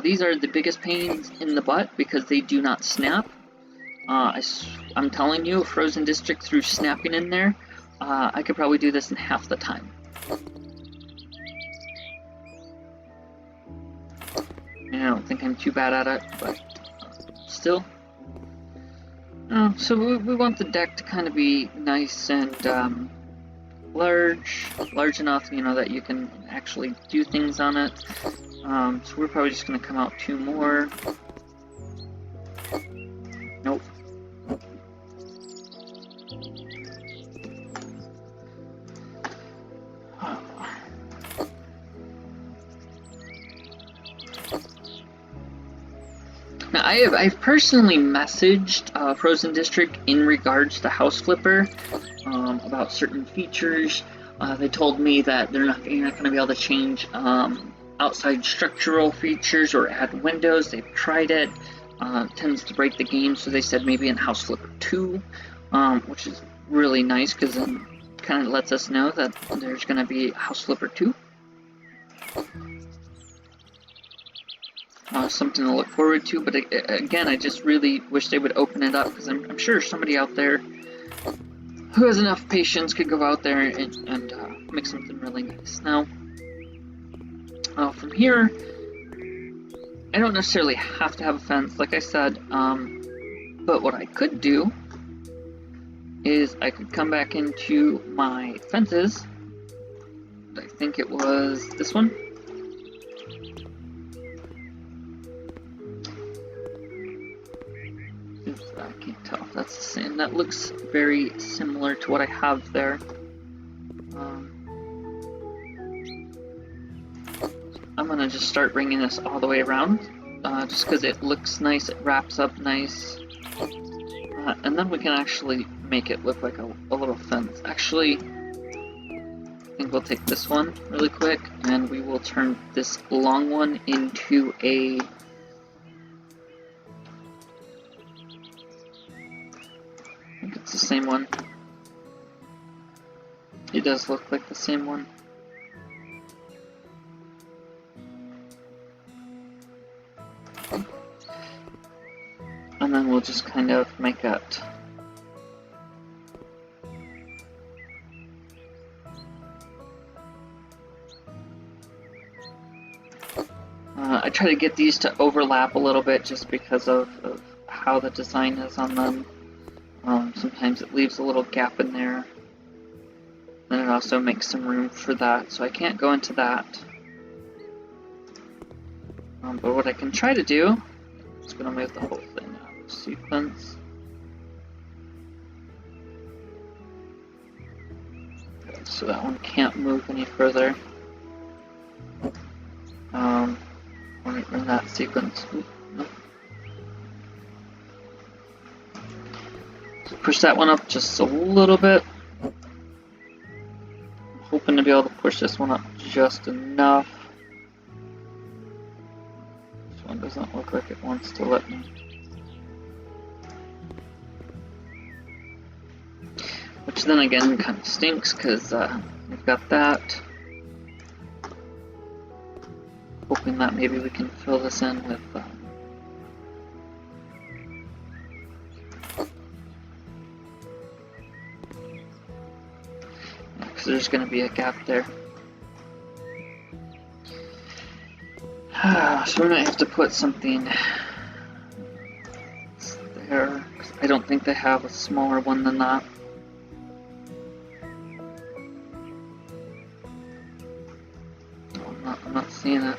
these are the biggest pains in the butt because they do not snap. I'm telling you, Frozen District threw snapping in there. I could probably do this in half the time. I don't think I'm too bad at it, but still. So we want the deck to kind of be nice and large enough, you know, that you can actually do things on it. So we're probably just going to come out 2 more. Nope. Now, I've personally messaged Frozen District in regards to House Flipper about certain features. They told me that you're not going to be able to change outside structural features or add windows. They've tried it. Tends to break the game, so they said maybe in House Flipper 2, which is really nice because then kind of lets us know that there's going to be House Flipper 2. Something to look forward to, but again, I just really wish they would open it up because I'm sure somebody out there who has enough patience could go out there and make something really nice. Now, from here, I don't necessarily have to have a fence, like I said, but what I could do is I could come back into my fences. I think it was this one. I can't tell if that's the same. That looks very similar to what I have there. I'm going to just start bringing this all the way around, just because it looks nice, it wraps up nice. And then we can actually make it look like a little fence. Actually, think we'll take this one really quick, and we will turn this long one into a... I think it's the same one. It does look like the same one. And then we'll just kind of make it. I try to get these to overlap a little bit just because of how the design is on them. Sometimes it leaves a little gap in there. And it also makes some room for that, so I can't go into that. But what I can try to do, I'm just going to move the whole thing out of sequence. Okay, so that one can't move any further. In that sequence. So push that one up just a little bit. I'm hoping to be able to push this one up just enough. This one doesn't look like it wants to let me. Which then again kind of stinks because we've got that. Hoping that maybe we can fill this in with because there's going to be a gap there. So we might have to put something there. I don't think they have a smaller one than that. I'm not seeing it.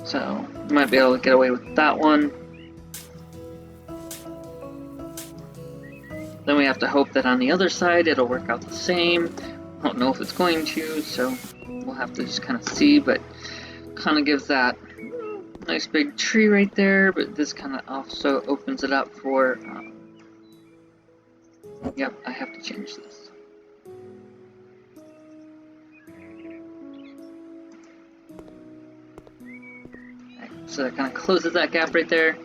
So, we might be able to get away with that one. Then we have to hope that on the other side it'll work out the same. I don't know if it's going to, so we'll have to just kind of see, but kind of gives that nice big tree right there, but this kind of also opens it up for, yep, I have to change this. So that kind of closes that gap right there.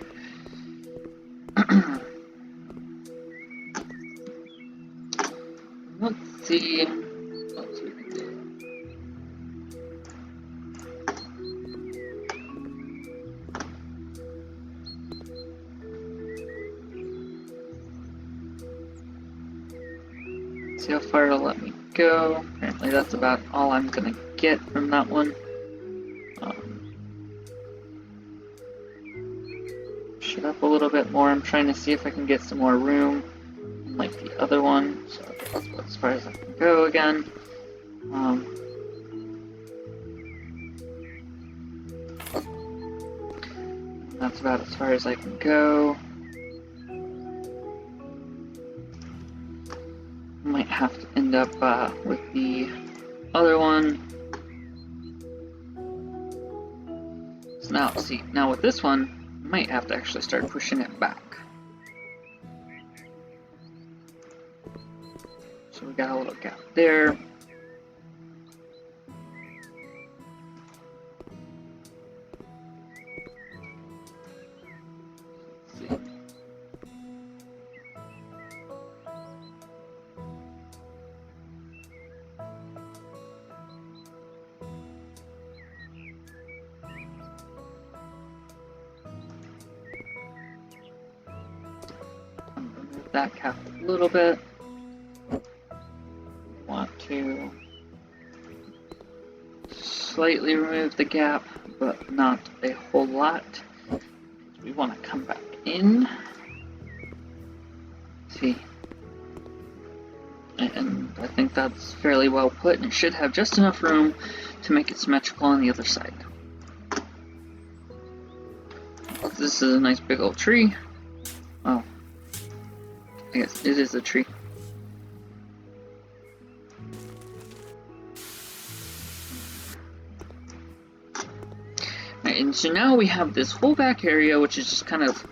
Let's see what else we can do. See how far it'll let me go. Apparently that's about all I'm gonna get from that one. Push it up a little bit more. I'm trying to see if I can get some more room, like the other one. So that's about as far as I can go again. That's about as far as I can go. Might have to end up with the other one. So now, see, now with this one, I might have to actually start pushing it back. So we got a little gap there. That cap a little bit. Want to slightly remove the gap, but not a whole lot. We want to come back in. See, and I think that's fairly well put, and it should have just enough room to make it symmetrical on the other side. This is a nice big old tree. Oh. I guess it is a tree. Alright, and so now we have this whole back area, which is just kind of,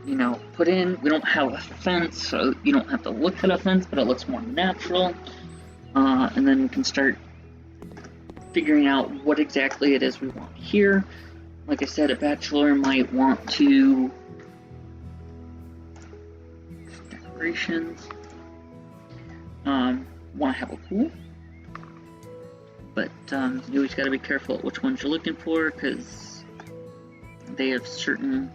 you know, put in. We don't have a fence, so you don't have to look at a fence, but it looks more natural. And then we can start figuring out what exactly it is we want here. Like I said, a bachelor might want to decorations. Want to have a pool, but you always got to be careful at which ones you're looking for because they have certain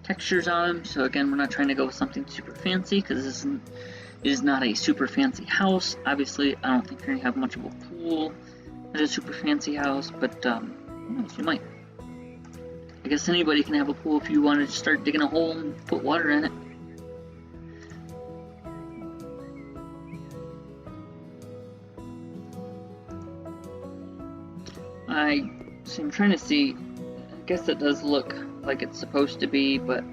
textures on them. So again, we're not trying to go with something super fancy because this is not a super fancy house. Obviously, I don't think you're gonna have much of a pool at a super fancy house, but who knows, you might. I guess anybody can have a pool if you wanted to start digging a hole and put water in it. I'm trying to see. I guess it does look like it's supposed to be, but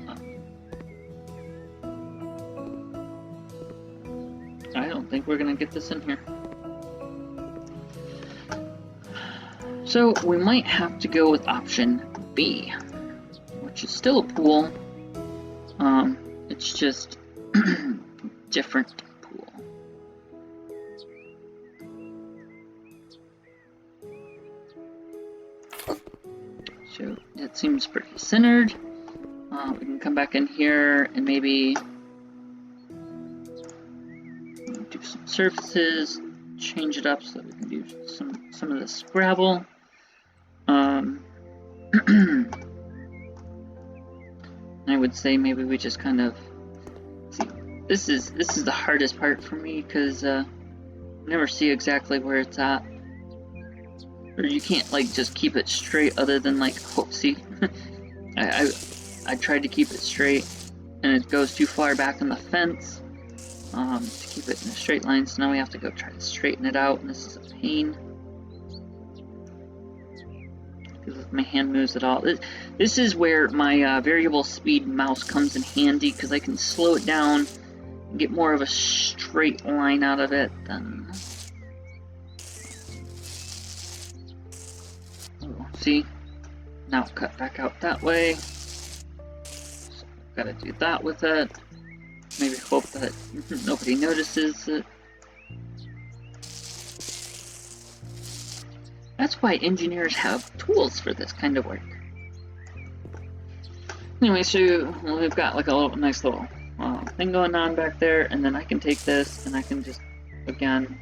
I don't think we're gonna get this in here. So we might have to go with option B, which is still a pool. It's just different pool. So it seems pretty centered. We can come back in here and maybe do some surfaces, change it up so that we can do some of this gravel. I would say maybe we just kind of see. This is the hardest part for me because I never see exactly where it's at. Or you can't like just keep it straight other than like, oh, see, I tried to keep it straight and it goes too far back on the fence to keep it in a straight line, so now we have to go try to straighten it out, and this is a pain because if my hand moves at all. This is where my variable speed mouse comes in handy because I can slow it down and get more of a straight line out of it than... See, now cut back out that way. So gotta do that with it. Maybe hope that nobody notices it. That's why engineers have tools for this kind of work. Anyway, so we've got like a nice little thing going on back there, and then I can take this and I can just, again,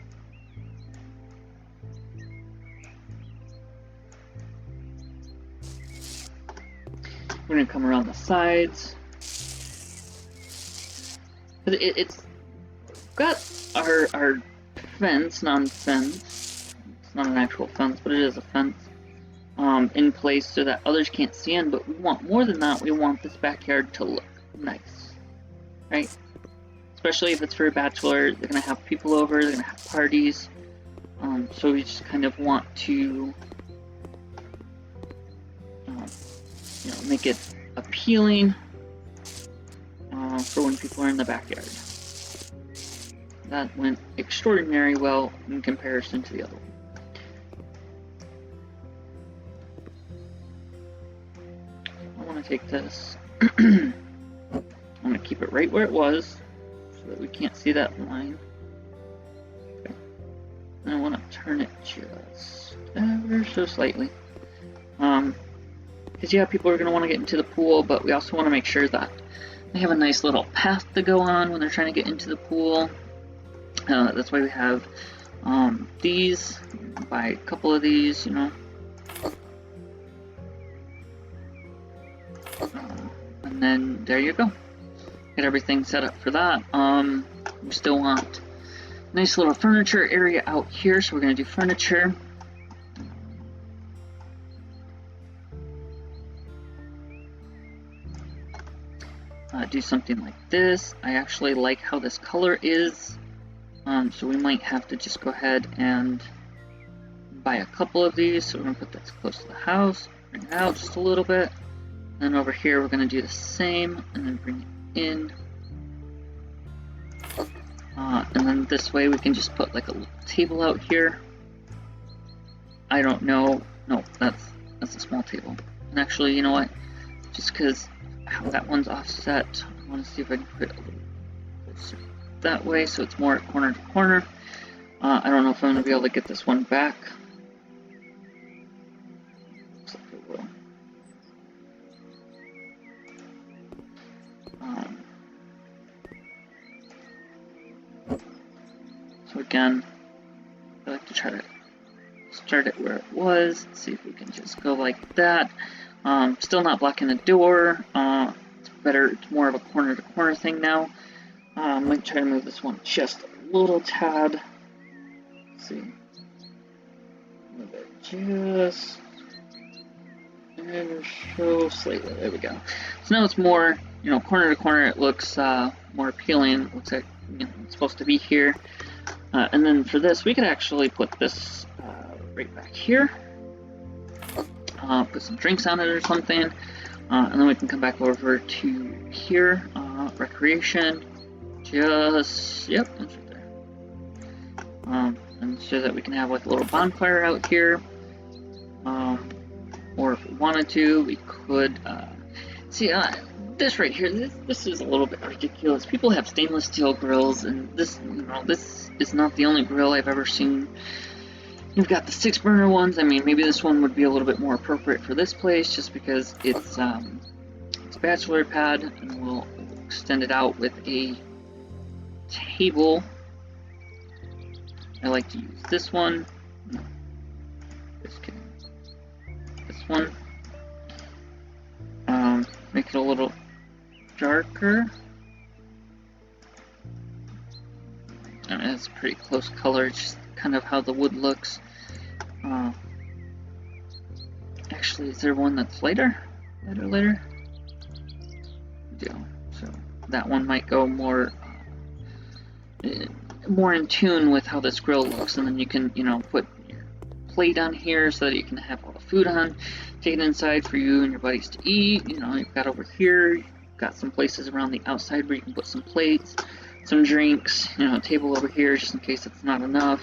we're going to come around the sides. It's got our fence, non-fence. It's not an actual fence, but it is a fence in place so that others can't see in. But we want more than that. We want this backyard to look nice, right? Especially if it's for a bachelor. They're going to have people over. They're going to have parties. So we just kind of want to, you know, make it appealing for when people are in the backyard. That went extraordinarily well in comparison to the other one. I want to take this. I'm going to keep it right where it was so that we can't see that line. Okay. And I want to turn it just ever so slightly. Because yeah, people are going to want to get into the pool, but we also want to make sure that they have a nice little path to go on when they're trying to get into the pool. That's why we have these, buy a couple of these, you know. And then there you go. Get everything set up for that. We still want a nice little furniture area out here, so we're going to do furniture. Do something like this. I actually like how this color is, so we might have to just go ahead and buy a couple of these. So we're going to put this close to the house, bring it out just a little bit, and over here we're going to do the same, and then bring it in, and then this way we can just put like a little table out here. I don't know, no, that's That's a small table. And actually, you know what? Just because how that one's offset, I want to see if I can put it a little closer that way so it's more corner to corner. I don't know if I'm going to be able to get this one back. Looks like it will. So again, I like to try to start it where it was. Let's see if we can just go like that. Still not blocking the door. It's better. It's more of a corner to corner thing now. Might try to move this one just a little tad. Let's see. Move it just ever so slightly. There we go. So now it's more, you know, corner to corner. It looks more appealing. It looks like, you know, it's supposed to be here. And then for this, we could actually put this right back here. Put some drinks on it or something. And then we can come back over to here. Recreation. Just, yep, that's right there. And so that we can have like a little bonfire out here. Or if we wanted to, we could see this right here. This is a little bit ridiculous. People have stainless steel grills, and this, you know, this is not the only grill I've ever seen. You've got the 6-burner ones. I mean, maybe this one would be a little bit more appropriate for this place, just because it's a bachelor pad, and we'll extend it out with a table. I like to use this one. No, just kidding. This one. Make it a little darker. I mean, it's a pretty close color. It's just kind of how the wood looks. Actually, is there one that's lighter? Lighter? So that one might go more in tune with how this grill looks, and then you can, you know, put your plate on here so that you can have all the food on. Take it inside for you and your buddies to eat. You know, you've got over here, you've got some places around the outside where you can put some plates, some drinks, you know, a table over here just in case it's not enough.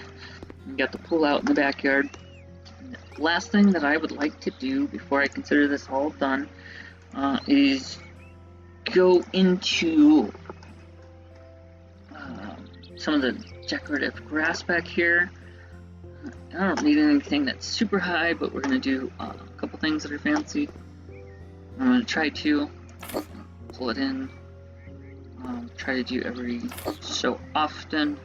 You got the pool out in the backyard. And the last thing that I would like to do before I consider this all done is go into some of the decorative grass back here. I don't need anything that's super high, but we're going to do a couple things that are fancy. I'm going to try to pull it in. Try to do every so often.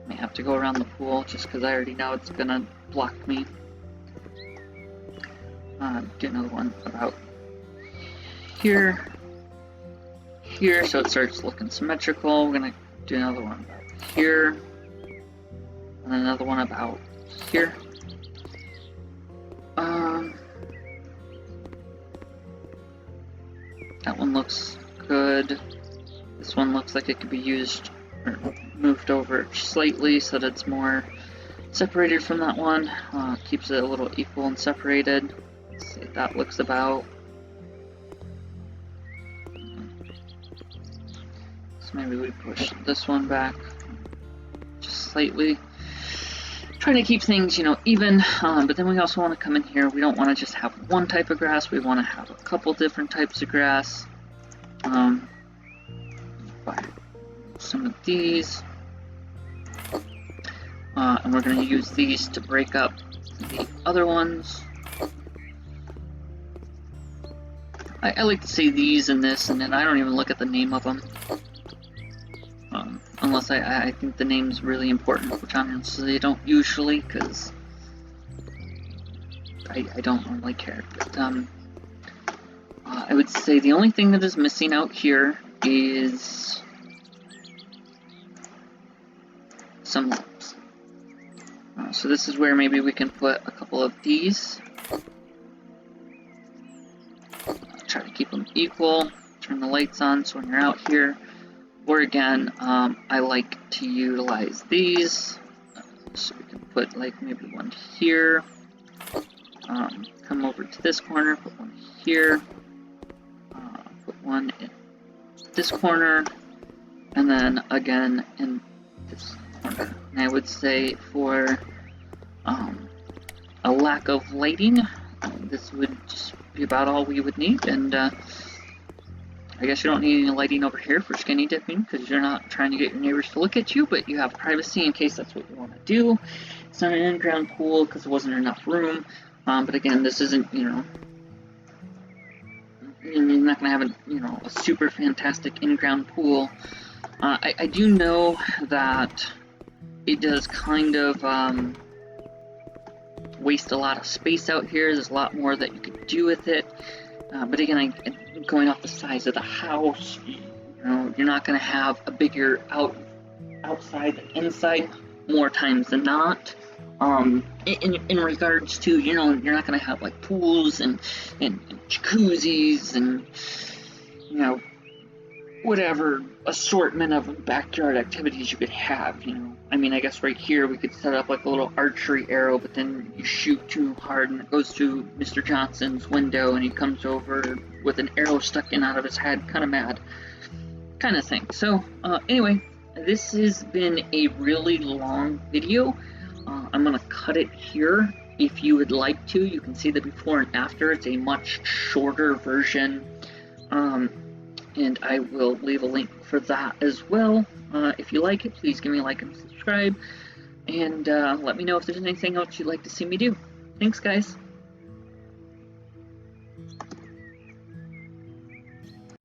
May have to go around the pool just because I already know it's going to block me. Do another one about here, so it starts looking symmetrical. We're gonna do another one about here, and another one about here. That one looks good. This one looks like it could be used or moved over slightly so that it's more separated from that one. Keeps it a little equal and separated. Let's see what that looks about. So maybe we push this one back just slightly. Trying to keep things, you know, even, but then we also want to come in here. We don't want to just have one type of grass. We want to have a couple different types of grass. Buy some of these. And we're going to use these to break up the other ones. I like to say these and this, and then I don't even look at the name of them. Unless I think the name's really important, which honestly I don't usually, because I don't normally care. But I would say the only thing that is missing out here is some lamps. So this is where maybe we can put a couple of these. Try to keep them equal. Turn the lights on so when you're out here. Or again, I like to utilize these. So we can put like maybe one here. Come over to this corner, put one here. Put one in this corner. And then again in this corner. And I would say for a lack of lighting, this would just be about all we would need. And I guess you don't need any lighting over here for skinny dipping because you're not trying to get your neighbors to look at you, but you have privacy in case that's what you want to do. It's not an in-ground pool because there wasn't enough room. But again, this isn't, you know, you're not going to have a, you know, a super fantastic in-ground pool. I do know that it does kind of waste a lot of space out here. There's a lot more that you could do with it. But again, going off the size of the house, you know, you're not going to have a bigger outside than inside more times than not. In regards to, you know, you're not going to have like pools and jacuzzis and, you know, whatever assortment of backyard activities you could have, you know. I mean, I guess right here we could set up like a little archery arrow, but then you shoot too hard and it goes through Mr. Johnson's window and he comes over with an arrow stuck in out of his head, kind of mad, kind of thing. So anyway, this has been a really long video. I'm gonna cut it here. If you would like to, you can see the before and after. It's a much shorter version, and I will leave a link for that as well. If you like it, please give me a like and subscribe, and let me know if there's anything else you'd like to see me do. Thanks, guys.